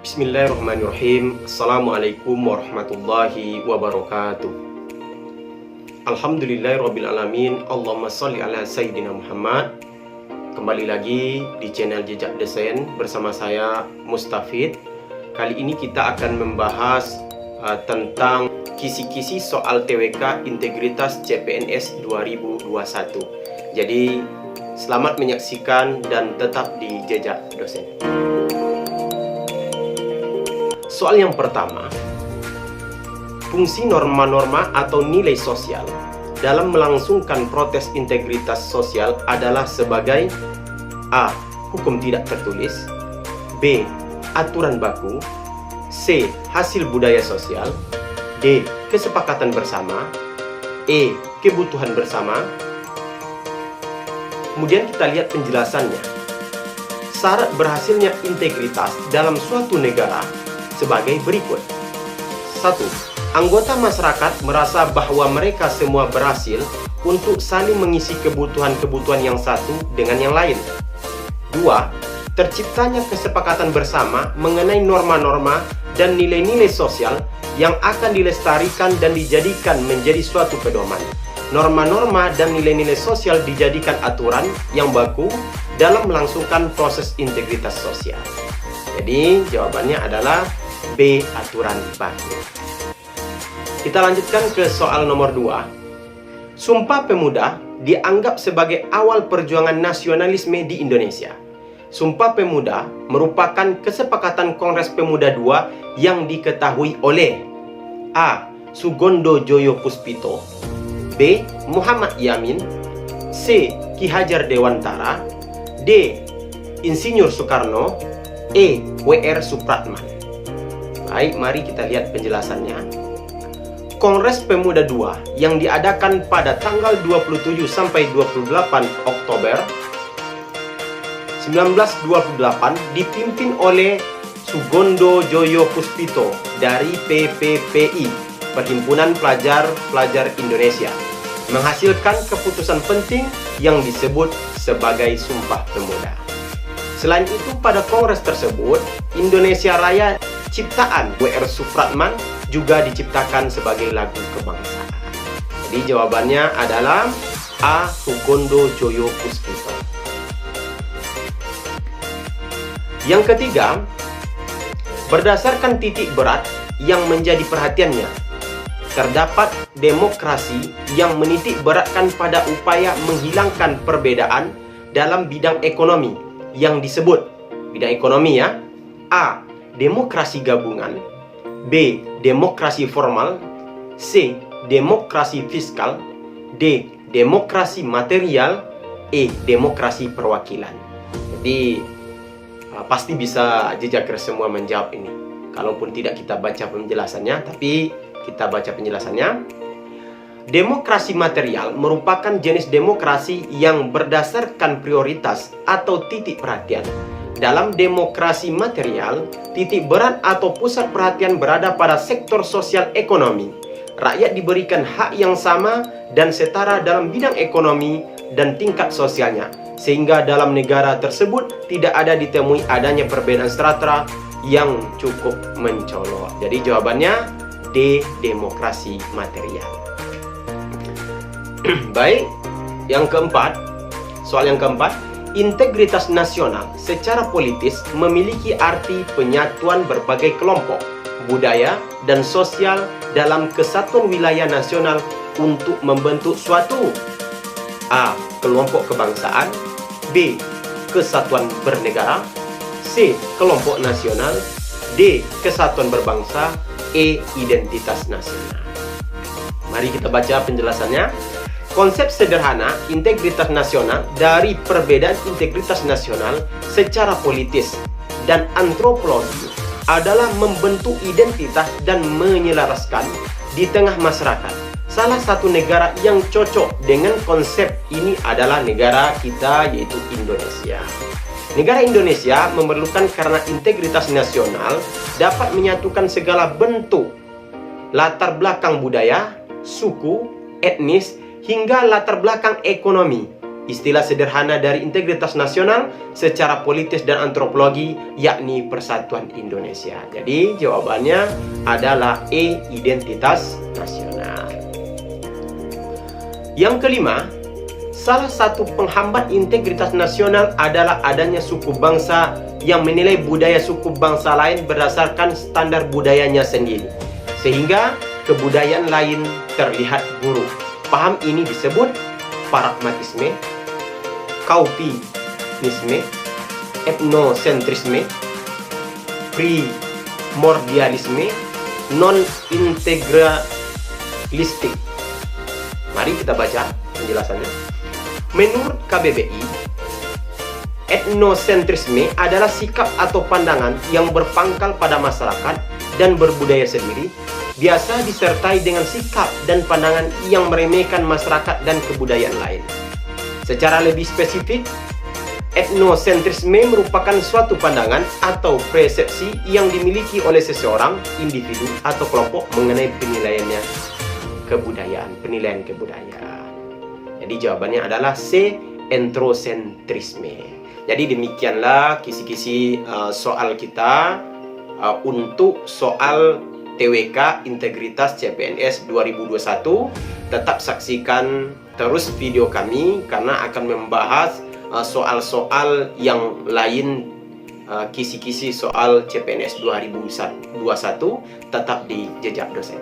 Bismillahirrahmanirrahim. Assalamualaikum warahmatullahi wabarakatuh. Alhamdulillahirrabbilalamin. Allahumma salli ala Sayyidina Muhammad. Kembali lagi di channel Jejak Desain bersama saya Mustafid. Kali ini kita akan membahas tentang kisi-kisi soal TWK Integritas CPNS 2021. Jadi selamat menyaksikan dan tetap di Jejak Dosen. Soal yang pertama, fungsi norma-norma atau nilai sosial dalam melangsungkan protes integritas sosial adalah sebagai A. Hukum tidak tertulis, B. Aturan baku, C. Hasil budaya sosial, D. Kesepakatan bersama, E. Kebutuhan bersama. Kemudian kita lihat penjelasannya. Syarat berhasilnya integritas dalam suatu negara sebagai berikut. 1. Anggota masyarakat merasa bahwa mereka semua berhasil untuk saling mengisi kebutuhan-kebutuhan yang satu dengan yang lain. 2. Terciptanya kesepakatan bersama mengenai norma-norma dan nilai-nilai sosial yang akan dilestarikan dan dijadikan menjadi suatu pedoman. Norma-norma dan nilai-nilai sosial dijadikan aturan yang baku dalam melangsungkan proses integritas sosial. Jadi jawabannya adalah B. Aturan baku. Kita lanjutkan ke soal nomor 2. Sumpah Pemuda dianggap sebagai awal perjuangan nasionalisme di Indonesia. Sumpah Pemuda merupakan kesepakatan Kongres Pemuda II yang diketahui oleh A. Sugondo Joyo Puspito, B. Muhammad Yamin, C. Ki Hajar Dewantara, D. Insinyur Soekarno, E. W.R. Supratman. Baik, mari kita lihat penjelasannya. Kongres Pemuda II yang diadakan pada tanggal 27 sampai 28 Oktober 1928 dipimpin oleh Sugondo Joyo Puspito dari PPPI, Perhimpunan Pelajar-Pelajar Indonesia, menghasilkan keputusan penting yang disebut sebagai Sumpah Pemuda. Selain itu, pada kongres tersebut, Indonesia Raya ciptaan W.R. Supratman juga diciptakan sebagai lagu kebangsaan. Jadi jawabannya adalah A. Sugondo Joyo Puspito. Yang ketiga, berdasarkan titik berat yang menjadi perhatiannya, terdapat demokrasi yang menitik beratkan pada upaya menghilangkan perbedaan dalam bidang ekonomi yang disebut bidang ekonomi ya. A. Demokrasi gabungan, B. Demokrasi formal, C. Demokrasi fiskal, D. Demokrasi material, E. Demokrasi perwakilan. Jadi pasti bisa Jejaker semua menjawab ini. Kalaupun tidak kita baca penjelasannya, tapi kita baca penjelasannya. Demokrasi material merupakan jenis demokrasi yang berdasarkan prioritas atau titik perhatian. Dalam demokrasi material, titik berat atau pusat perhatian berada pada sektor sosial ekonomi. Rakyat diberikan hak yang sama dan setara dalam bidang ekonomi dan tingkat sosialnya, sehingga dalam negara tersebut tidak ada ditemui adanya perbedaan strata yang cukup mencolok. Jadi jawabannya D. Demokrasi material. Baik, yang keempat, soal yang keempat. Integritas nasional secara politis memiliki arti penyatuan berbagai kelompok, budaya, dan sosial dalam kesatuan wilayah nasional untuk membentuk suatu A. Kelompok kebangsaan, B. Kesatuan bernegara, C. Kelompok nasional, D. Kesatuan berbangsa, E. Identitas nasional. Mari kita baca penjelasannya. Konsep sederhana integritas nasional dari perbedaan integritas nasional secara politis dan antropologi adalah membentuk identitas dan menyelaraskan di tengah masyarakat. Salah satu negara yang cocok dengan konsep ini adalah negara kita, yaitu Indonesia. Negara Indonesia memerlukan karena integritas nasional dapat menyatukan segala bentuk latar belakang budaya, suku, etnis, hingga latar belakang ekonomi Istilah sederhana dari integritas nasional secara politis dan antropologi yakni Persatuan Indonesia. Jadi jawabannya adalah E, identitas nasional. Yang kelima, salah satu penghambat integritas nasional adalah adanya suku bangsa yang menilai budaya suku bangsa lain berdasarkan standar budayanya sendiri, sehingga kebudayaan lain terlihat buruk. Paham ini disebut pragmatisme, kaupinisme, etnosentrisme, primordialisme, non-integralistik. Mari kita baca penjelasannya. Menurut KBBI, etnosentrisme adalah sikap atau pandangan yang berpangkal pada masyarakat dan berbudaya sendiri, biasa disertai dengan sikap dan pandangan yang meremehkan masyarakat dan kebudayaan lain. Secara lebih spesifik, etnosentrisme merupakan suatu pandangan atau persepsi yang dimiliki oleh seseorang, individu, atau kelompok mengenai penilaian kebudayaan. Jadi jawabannya adalah C, etnosentrisme. Jadi demikianlah kisi-kisi soal kita untuk soal TWK Integritas CPNS 2021. Tetap saksikan terus video kami karena akan membahas soal-soal yang lain, kisi-kisi soal CPNS 2021. Tetap di Jejak Dosen.